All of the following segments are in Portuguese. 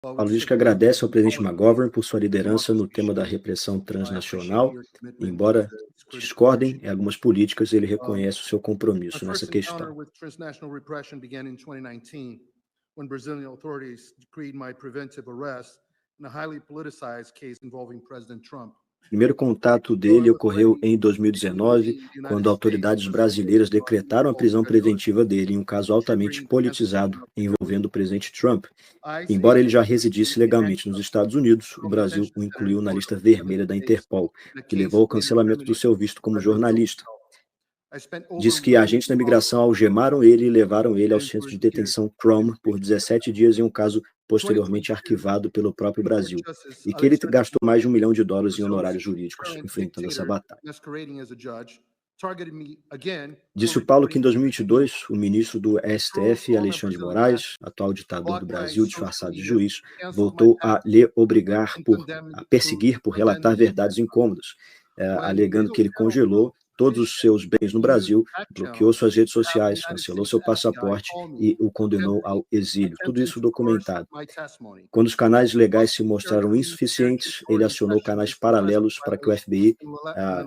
Paulo diz que agradece ao presidente McGovern por sua liderança no tema da repressão transnacional. Embora discordem em algumas políticas, ele reconhece o seu compromisso nessa questão. When Brazilian authorities decreed my preventive arrest in a highly politicized case involving President Trump. O primeiro contato dele ocorreu em 2019, quando autoridades brasileiras decretaram a prisão preventiva dele em um caso altamente politizado envolvendo o presidente Trump. Embora ele já residisse legalmente nos Estados Unidos, o Brasil o incluiu na lista vermelha da Interpol, que levou ao cancelamento do seu visto como jornalista. Diz que agentes da imigração algemaram ele e levaram ele ao centro de detenção Chrome por 17 dias em um caso posteriormente arquivado pelo próprio Brasil, e que ele gastou mais de $1 milhão em honorários jurídicos enfrentando essa batalha. Disse o Paulo que em 2022, o ministro do STF, Alexandre de Moraes, atual ditador do Brasil disfarçado de juiz, voltou a lhe obrigar a perseguir por relatar verdades incômodas, alegando que ele congelou todos os seus bens no Brasil, bloqueou suas redes sociais, cancelou seu passaporte e o condenou ao exílio. Tudo isso documentado. Quando os canais legais se mostraram insuficientes, ele acionou canais paralelos para que o FBI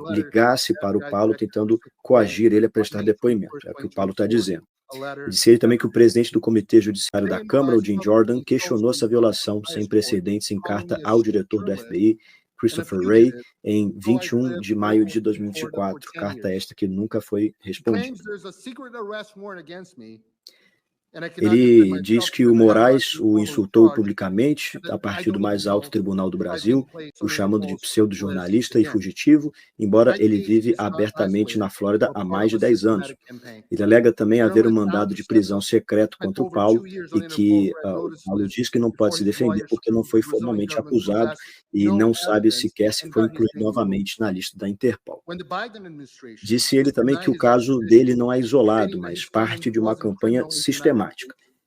ligasse para o Paulo, tentando coagir ele a prestar depoimento. É o que o Paulo está dizendo. Disse ele também que o presidente do Comitê Judiciário da Câmara, o Jim Jordan, questionou essa violação sem precedentes em carta ao diretor do FBI, Christopher Wray, em 21 de maio de 2024, carta esta que nunca foi respondida. Ele diz que o Moraes o insultou publicamente a partir do mais alto tribunal do Brasil, o chamando de pseudo-jornalista e fugitivo, embora ele vive abertamente na Flórida há mais de 10 anos. Ele alega também haver um mandado de prisão secreto contra o Paulo e que o Paulo diz que não pode se defender porque não foi formalmente acusado e não sabe sequer se foi incluído novamente na lista da Interpol. Disse ele também que o caso dele não é isolado, mas parte de uma campanha sistemática.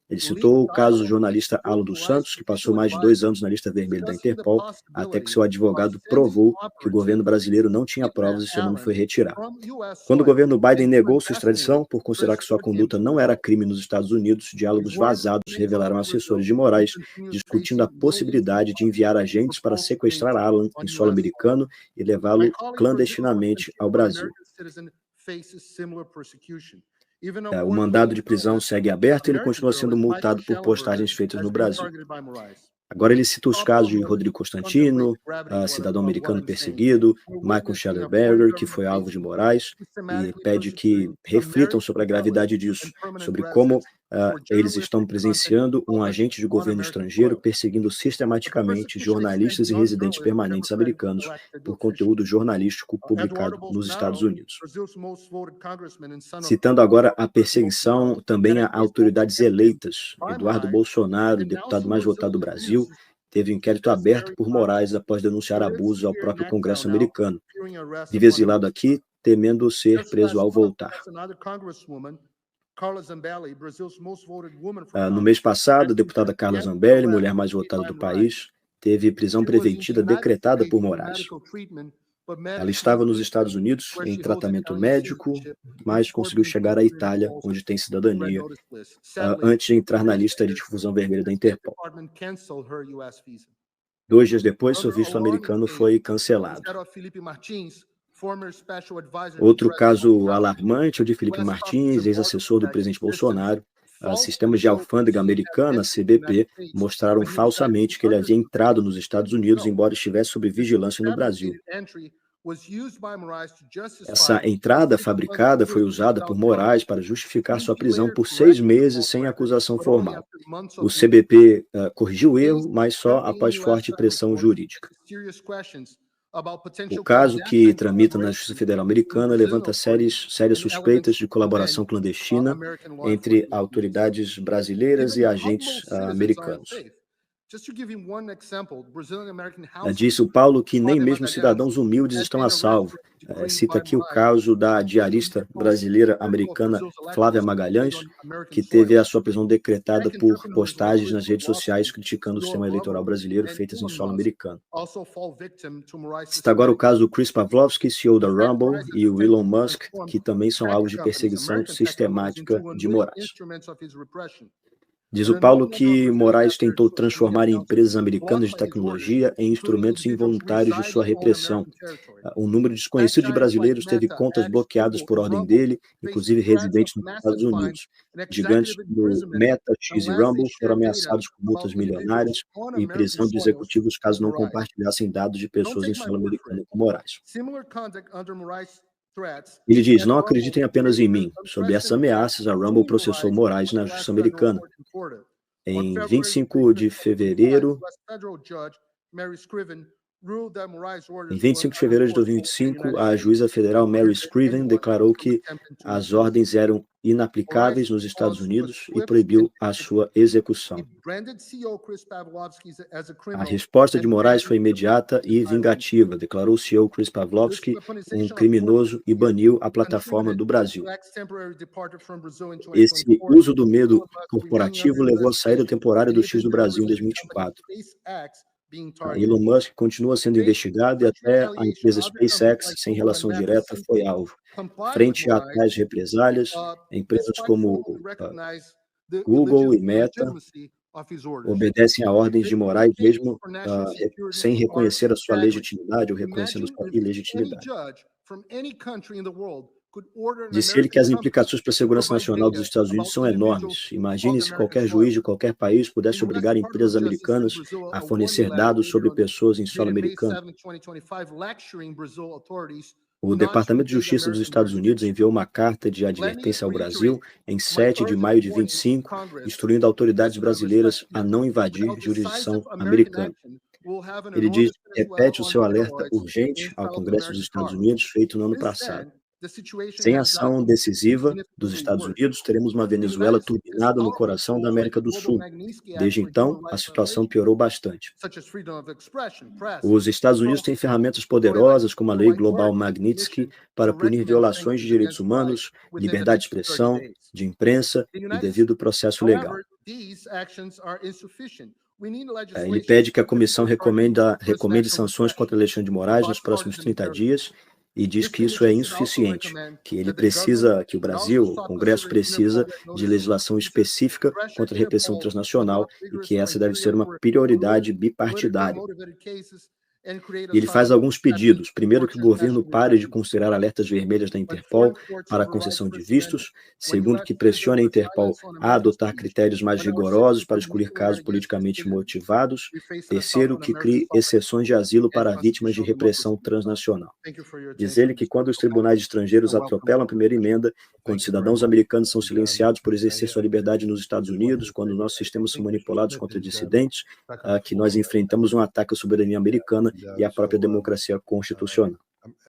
Ele citou o caso do jornalista Alan dos Santos, que passou mais de 2 anos na lista vermelha da Interpol, até que seu advogado provou que o governo brasileiro não tinha provas e seu nome foi retirado. Quando o governo Biden negou sua extradição, por considerar que sua conduta não era crime nos Estados Unidos, diálogos vazados revelaram assessores de Moraes discutindo a possibilidade de enviar agentes para sequestrar Alan em solo americano e levá-lo clandestinamente ao Brasil. O mandado de prisão segue aberto e ele continua sendo multado por postagens feitas no Brasil. Agora ele cita os casos de Rodrigo Constantino, cidadão americano perseguido, Michael Schellenberger, que foi alvo de Moraes, e pede que reflitam sobre a gravidade disso, sobre como eles estão presenciando um agente de governo estrangeiro perseguindo sistematicamente jornalistas e residentes permanentes americanos por conteúdo jornalístico publicado nos Estados Unidos. Citando agora a perseguição também a autoridades eleitas, Eduardo Bolsonaro, deputado mais votado do Brasil, teve um inquérito aberto por Moraes após denunciar abusos ao próprio Congresso americano. Vive exilado aqui, temendo ser preso ao voltar. No mês passado, a deputada Carla Zambelli, mulher mais votada do país, teve prisão preventiva decretada por Moraes. Ela estava nos Estados Unidos em tratamento médico, mas conseguiu chegar à Itália, onde tem cidadania, antes de entrar na lista de difusão vermelha da Interpol. 2 dias depois, seu visto americano foi cancelado. Outro caso alarmante é o de Felipe Martins, ex-assessor do presidente Bolsonaro. Sistemas de alfândega americana, CBP, mostraram falsamente que ele havia entrado nos Estados Unidos, embora estivesse sob vigilância no Brasil. Essa entrada fabricada foi usada por Moraes para justificar sua prisão por 6 meses sem acusação formal. O CBP corrigiu o erro, mas só após forte pressão jurídica. O caso, que tramita na Justiça Federal Americana, levanta sérias suspeitas de colaboração clandestina entre autoridades brasileiras e agentes americanos. Disse o Paulo que nem mesmo cidadãos humildes estão a salvo. Cita aqui o caso da diarista brasileira-americana Flávia Magalhães, que teve a sua prisão decretada por postagens nas redes sociais criticando o sistema eleitoral brasileiro feitas em solo americano. Cita agora o caso do Chris Pavlovski, CEO da Rumble, e o Elon Musk, que também são alvos de perseguição sistemática de Moraes. Diz o Paulo que Moraes tentou transformar empresas americanas de tecnologia em instrumentos involuntários de sua repressão. Um número desconhecido de brasileiros teve contas bloqueadas por ordem dele, inclusive residentes nos Estados Unidos. Gigantes como Meta, X e Rumble foram ameaçados com multas milionárias e prisão de executivos caso não compartilhassem dados de pessoas em solo americano com Moraes. Ele diz: não acreditem apenas em mim. Sob essas ameaças, a Rumble processou Moraes na justiça americana. Em 25 de fevereiro de 2025, a juíza federal Mary Scriven declarou que as ordens eram inaplicáveis nos Estados Unidos e proibiu a sua execução. A resposta de Moraes foi imediata e vingativa, declarou o CEO Chris Pavlovski um criminoso e baniu a plataforma do Brasil. Esse uso do medo corporativo levou à saída temporária do X do Brasil em 2024. Elon Musk continua sendo investigado e até a empresa SpaceX, sem relação direta, foi alvo. Frente a tais represálias, empresas como Google e Meta obedecem a ordens de Moraes mesmo sem reconhecer a sua legitimidade ou reconhecendo a sua ilegitimidade. Disse ele que as implicações para a segurança nacional dos Estados Unidos são enormes. Imagine se qualquer juiz de qualquer país pudesse obrigar empresas americanas a fornecer dados sobre pessoas em solo americano. O Departamento de Justiça dos Estados Unidos enviou uma carta de advertência ao Brasil em 7 de maio de 25, instruindo autoridades brasileiras a não invadir jurisdição americana. Ele repete o seu alerta urgente ao Congresso dos Estados Unidos, feito no ano passado. Sem ação decisiva dos Estados Unidos, teremos uma Venezuela turbinada no coração da América do Sul. Desde então, a situação piorou bastante. Os Estados Unidos têm ferramentas poderosas, como a Lei Global Magnitsky, para punir violações de direitos humanos, liberdade de expressão, de imprensa e devido processo legal. Ele pede que a comissão recomende sanções contra Alexandre de Moraes nos próximos 30 dias e diz que isso é insuficiente, que o Brasil, o Congresso precisa de legislação específica contra a repressão transnacional e que essa deve ser uma prioridade bipartidária. E ele faz alguns pedidos. Primeiro, que o governo pare de considerar alertas vermelhas da Interpol para a concessão de vistos. Segundo, que pressione a Interpol a adotar critérios mais rigorosos para excluir casos politicamente motivados. Terceiro, que crie exceções de asilo para vítimas de repressão transnacional. Diz ele que quando os tribunais estrangeiros atropelam a primeira emenda, quando cidadãos americanos são silenciados por exercer sua liberdade nos Estados Unidos, quando nossos sistemas são manipulados contra dissidentes, que nós enfrentamos um ataque à soberania americana e à própria democracia constitucional.